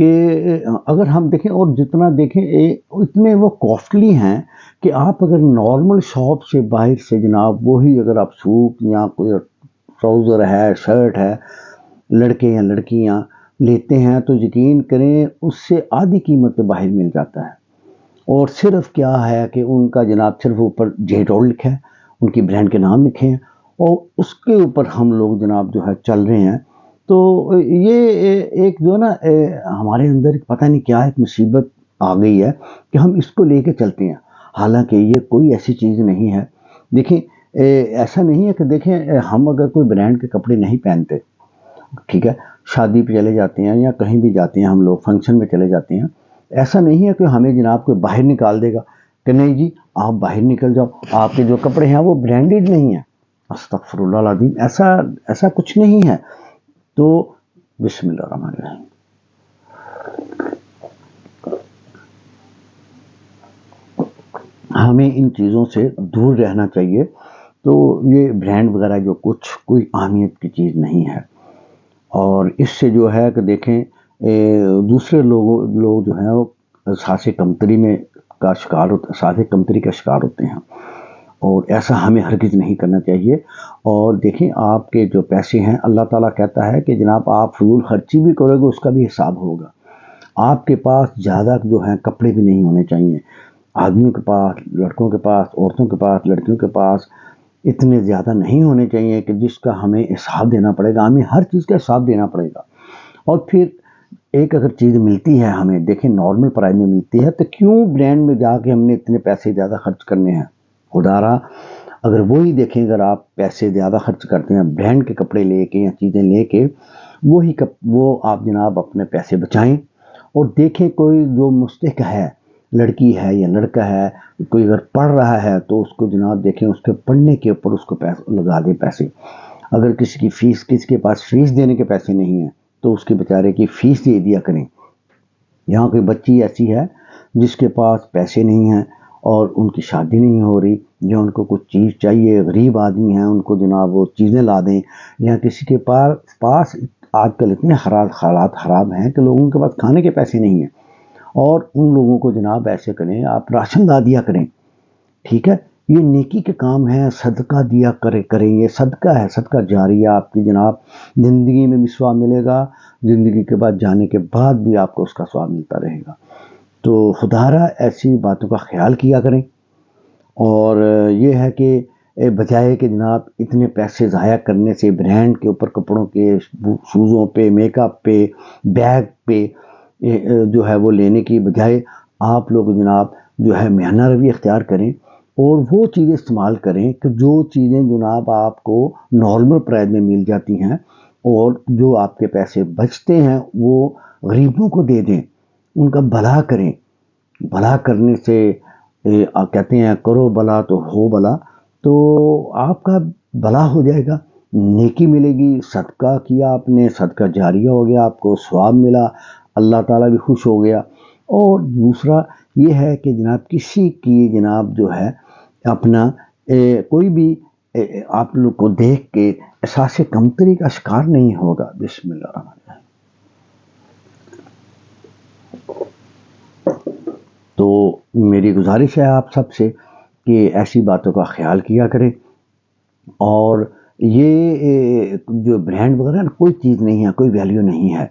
کہ اگر ہم دیکھیں اور جتنا دیکھیں اتنے وہ کاسٹلی ہیں کہ آپ اگر نارمل شاپ سے باہر سے جناب وہی اگر آپ سوٹ یا کوئی ٹراؤزر ہے شرٹ ہے لڑکے یا لڑکیاں لیتے ہیں تو یقین کریں اس سے آدھی قیمت پہ باہر مل جاتا ہے، اور صرف کیا ہے کہ ان کا جناب صرف اوپر جیڈول لکھا ہے، ان کی برانڈ کے نام لکھے ہیں اور اس کے اوپر ہم لوگ جناب جو ہے چل رہے ہیں۔ تو یہ ایک جو ہے نا ہمارے اندر پتہ نہیں کیا ایک مصیبت آ گئی ہے کہ ہم اس کو لے کے چلتے ہیں، حالانکہ یہ کوئی ایسی چیز نہیں ہے۔ دیکھیں ایسا نہیں ہے کہ دیکھیں ہم اگر کوئی برانڈ کے کپڑے نہیں پہنتے، ٹھیک ہے، شادی پہ چلے جاتے ہیں یا کہیں بھی جاتے ہیں ہم لوگ فنکشن میں چلے جاتے ہیں، ایسا نہیں ہے کہ ہمیں جناب کوئی باہر نکال دے گا کہ نہیں جی آپ باہر نکل جاؤ، آپ کے جو کپڑے ہیں وہ برانڈڈ نہیں ہیں۔ استغفر اللہ العظیم، ایسا کچھ نہیں ہے۔ تو بسم اللہ الرحمن الرحیم، ہمیں ان چیزوں سے دور رہنا چاہیے۔ تو یہ برانڈ وغیرہ جو کچھ کوئی اہمیت کی چیز نہیں ہے، اور اس سے جو ہے کہ دیکھیں دوسرے لوگ جو ہیں وہ احساس کمتری کا شکار ہوتے ہیں، اور ایسا ہمیں ہرگز نہیں کرنا چاہیے۔ اور دیکھیں آپ کے جو پیسے ہیں اللہ تعالیٰ کہتا ہے کہ جناب آپ فضول خرچی بھی کرو گے اس کا بھی حساب ہوگا۔ آپ کے پاس زیادہ جو ہیں کپڑے بھی نہیں ہونے چاہیے، آدمیوں کے پاس، لڑکوں کے پاس، عورتوں کے پاس، لڑکیوں کے پاس اتنے زیادہ نہیں ہونے چاہیے کہ جس کا ہمیں حساب دینا پڑے گا، ہمیں ہر چیز کا حساب دینا پڑے گا۔ اور پھر ایک اگر چیز ملتی ہے ہمیں، دیکھیں نارمل پرائز میں ملتی ہے تو کیوں برانڈ میں جا کے ہم نے اتنے پیسے زیادہ خرچ کرنے ہیں؟ خدا را اگر وہی دیکھیں، اگر آپ پیسے زیادہ خرچ کرتے ہیں برانڈ کے کپڑے لے کے یا چیزیں لے کے، وہ آپ جناب اپنے پیسے بچائیں اور دیکھیں کوئی جو مستحق ہے، لڑکی ہے یا لڑکا ہے، کوئی اگر پڑھ رہا ہے تو اس کو جناب دیکھیں اس کے پڑھنے کے اوپر اس کو پیسے لگا دیں پیسے۔ اگر کسی کے پاس فیس دینے کے پیسے نہیں ہیں تو اس کے بیچارے کی فیس دے دیا کریں۔ یہاں کوئی بچی ایسی ہے جس کے پاس پیسے نہیں ہیں اور ان کی شادی نہیں ہو رہی، یا ان کو کچھ چیز چاہیے، غریب آدمی ہیں، ان کو جناب وہ چیزیں لا دیں، یا کسی کے پاس آج کل اتنے حالات خراب ہیں کہ لوگوں کے پاس کھانے کے پیسے نہیں ہیں، اور ان لوگوں کو جناب ایسے کریں، آپ راشن لا دیا کریں، ٹھیک ہے، یہ نیکی کے کام ہے، صدقہ دیا کریں، یہ صدقہ ہے، صدقہ جاریہ، آپ کی جناب زندگی میں بھی ثواب ملے گا، زندگی کے بعد جانے کے بعد بھی آپ کو اس کا ثواب ملتا رہے گا۔ تو خدارہ ایسی باتوں کا خیال کیا کریں، اور یہ ہے کہ بجائے کہ جناب اتنے پیسے ضائع کرنے سے برانڈ کے اوپر کپڑوں کے، شوزوں پہ، میک اپ پہ، بیگ پہ جو ہے وہ لینے کی بجائے آپ لوگ جناب جو ہے میانہ روی اختیار کریں اور وہ چیزیں استعمال کریں کہ جو چیزیں جناب آپ کو نارمل پرائز میں مل جاتی ہیں، اور جو آپ کے پیسے بچتے ہیں وہ غریبوں کو دے دیں، ان کا بھلا کریں۔ بھلا کرنے سے کہتے ہیں کرو بھلا تو ہو بھلا، تو آپ کا بھلا ہو جائے گا، نیکی ملے گی، صدقہ کیا آپ نے، صدقہ جاریہ ہو گیا، آپ کو ثواب ملا، اللہ تعالیٰ بھی خوش ہو گیا۔ اور دوسرا یہ ہے کہ جناب کسی کی جناب جو ہے اپنا کوئی بھی آپ لوگ کو دیکھ کے احساس کمتری کا شکار نہیں ہوگا۔ بسم اللہ الرحمن الرحیم۔ تو میری گزارش ہے آپ سب سے کہ ایسی باتوں کا خیال کیا کریں، اور یہ جو برانڈ وغیرہ کوئی چیز نہیں ہے، کوئی ویلیو نہیں ہے۔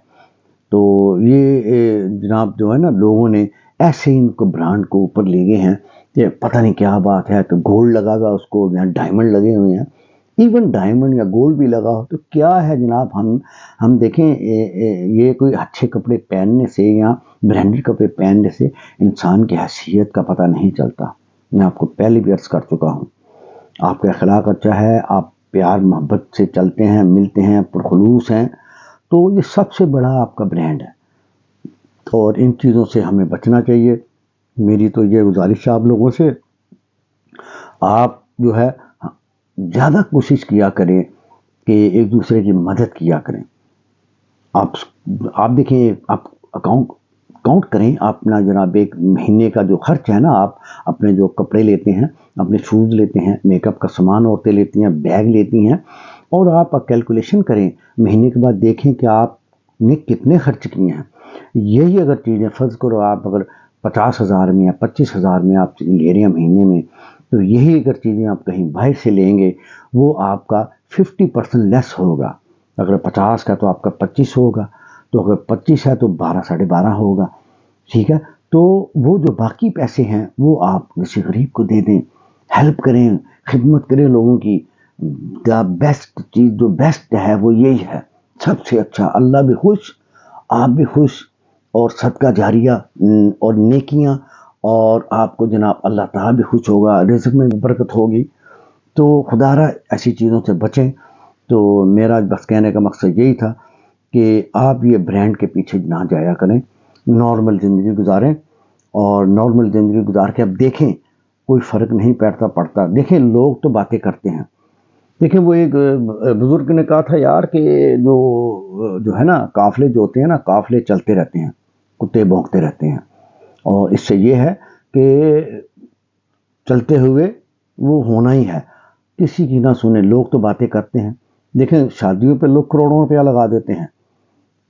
تو یہ جناب جو ہے نا لوگوں نے ایسے ان کو برانڈ کو اوپر لے گئے ہیں کہ پتہ نہیں کیا بات ہے کہ گولڈ لگا ہوا اس کو، یہاں ڈائمنڈ لگے ہوئے ہیں، ایون ڈائمنڈ یا گولڈ بھی لگا ہو تو کیا ہے جناب؟ ہم دیکھیں یہ کوئی اچھے کپڑے پہننے سے یا برانڈڈ کپڑے پہننے سے انسان کی حیثیت کا پتہ نہیں چلتا۔ میں آپ کو پہلے بھی عرض کر چکا ہوں، آپ کا اخلاق اچھا ہے، آپ پیار محبت سے چلتے ہیں، ملتے ہیں، پرخلوص ہیں، تو یہ سب سے بڑا آپ کا برانڈ ہے، اور ان چیزوں سے ہمیں بچنا چاہیے۔ میری تو یہ گزارش ہے آپ لوگوں سے، آپ جو ہے زیادہ کوشش کیا کریں کہ ایک دوسرے کی مدد کیا کریں۔ آپ دیکھیں، آپ اکاؤنٹ کریں اپنا جناب ایک مہینے کا جو خرچ ہے نا، آپ اپنے جو کپڑے لیتے ہیں، اپنے شوز لیتے ہیں، میک اپ کا سامان عورتیں لیتی ہیں، بیگ لیتی ہیں، اور آپ کیلکولیشن کریں مہینے کے بعد، دیکھیں کہ آپ نے کتنے خرچ کیے ہیں۔ یہی اگر چیزیں فرض کرو آپ اگر 50,000 میں یا 25,000 میں آپ لے رہے ہیں مہینے میں، تو یہی اگر چیزیں آپ کہیں باہر سے لیں گے وہ آپ کا 50% لیس ہوگا. اگر 50 کا تو آپ کا 25 ہوگا، تو اگر 25 ہے تو 12 12.5 ہوگا. ٹھیک ہے، تو وہ جو باقی پیسے ہیں وہ آپ کسی غریب کو دے دیں، ہیلپ کریں، خدمت کریں لوگوں کی. بیسٹ چیز جو بیسٹ ہے وہ یہی ہے، سب سے اچھا. اللہ بھی خوش، آپ بھی خوش، اور صدقہ جاریہ اور نیکیاں، اور آپ کو جناب اللہ تعالیٰ بھی خوش ہوگا، رزق میں بھی برکت ہوگی. تو خدا را ایسی چیزوں سے بچیں. تو میرا بس کہنے کا مقصد یہی تھا کہ آپ یہ برانڈ کے پیچھے نہ جایا کریں، نارمل زندگی گزاریں، اور نارمل زندگی گزار کے اب دیکھیں کوئی فرق نہیں پڑتا. دیکھیں لوگ تو باتیں کرتے ہیں. دیکھیں وہ ایک بزرگ نے کہا تھا یار کہ جو ہے نا قافلے جو ہوتے ہیں نا، قافلے چلتے رہتے ہیں، کتے بھونکتے رہتے ہیں، اور اس سے یہ ہے کہ چلتے ہوئے وہ ہونا ہی ہے. کسی کی نہ سنیں، لوگ تو باتیں کرتے ہیں. دیکھیں شادیوں پہ لوگ کروڑوں روپیہ لگا دیتے ہیں،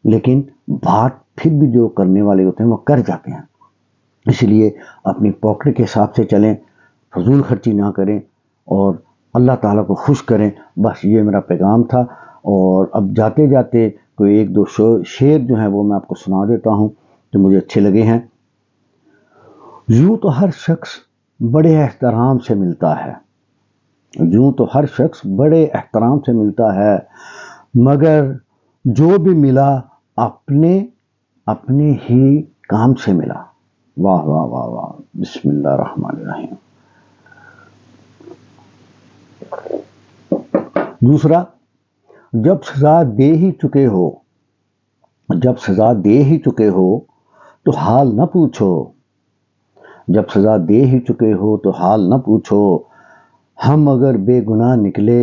لیکن بات پھر بھی جو کرنے والے ہوتے ہیں وہ کر جاتے ہیں. اس لیے اپنی پاکٹ کے حساب سے چلیں، فضول خرچی نہ کریں، اور اللہ تعالیٰ کو خوش کریں. بس یہ میرا پیغام تھا. اور اب جاتے جاتے کوئی ایک دو شعر جو ہیں وہ میں آپ کو سنا دیتا ہوں جو مجھے اچھے لگے ہیں. یوں تو ہر شخص بڑے احترام سے ملتا ہے، یوں تو ہر شخص بڑے احترام سے ملتا ہے، مگر جو بھی ملا اپنے ہی کام سے ملا. واہ واہ واہ واہ، بسم اللہ الرحمن الرحیم. دوسرا، جب سزا دے ہی چکے ہو تو حال نہ پوچھو، جب سزا دے ہی چکے ہو تو حال نہ پوچھو، ہم اگر بے گناہ نکلے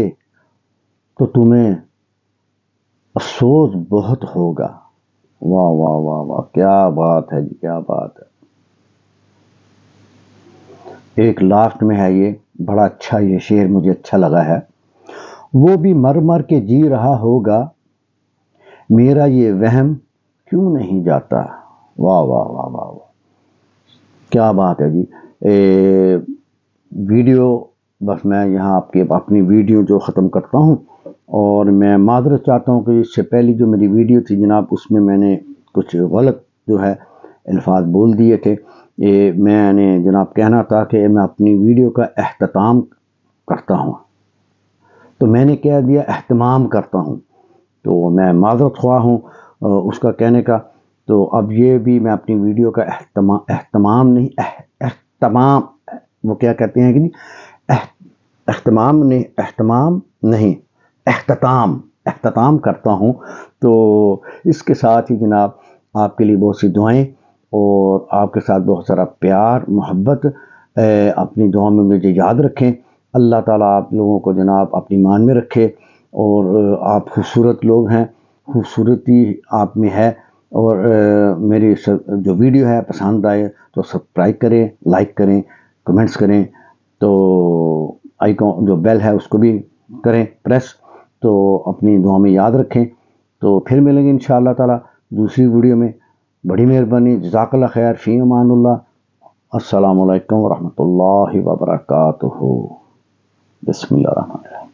تو تمہیں افسوس بہت ہوگا. واہ واہ واہ واہ، کیا بات ہے جی، کیا بات ہے. ایک لاسٹ میں ہے یہ بڑا اچھا، یہ شعر مجھے اچھا لگا ہے. وہ بھی مر مر کے جی رہا ہوگا، میرا یہ وہم کیوں نہیں جاتا. واہ واہ واہ واہ واہ، کیا بات ہے جی. ویڈیو بس میں یہاں آپ کے اپنی ویڈیو جو ختم کرتا ہوں، اور میں معذرت چاہتا ہوں کہ اس سے پہلی جو میری ویڈیو تھی جناب اس میں نے کچھ غلط جو ہے الفاظ بول دیے تھے. یہ میں نے جناب کہنا تھا کہ میں اپنی ویڈیو کا اختتام کرتا ہوں، تو میں نے کہہ دیا اہتمام کرتا ہوں. تو میں معذرت خواہ ہوں اس کا کہنے کا. تو اب یہ بھی میں اپنی ویڈیو کا اہتمام وہ کیا کہتے ہیں کہ اختتام کرتا ہوں. تو اس کے ساتھ ہی جناب آپ کے لیے بہت سی دعائیں، اور آپ کے ساتھ بہت سارا پیار محبت. اپنی دعاؤں میں مجھے یاد رکھیں. اللہ تعالیٰ آپ لوگوں کو جناب اپنی مان میں رکھے، اور آپ خوبصورت لوگ ہیں، خوبصورتی آپ میں ہے. اور میری جو ویڈیو ہے پسند آئے تو سبسکرائب کریں، لائک کریں، کمنٹس کریں. تو آئیکن جو بیل ہے اس کو بھی کریں پریس. تو اپنی دعا میں یاد رکھیں. تو پھر ملیں گے انشاءاللہ تعالیٰ دوسری ویڈیو میں. بڑی مہربانی، جزاک اللہ خیر، فی امان اللہ. السلام علیکم ورحمۃ اللہ وبرکاتہ. بسم اللہ الرحمن الرحیم.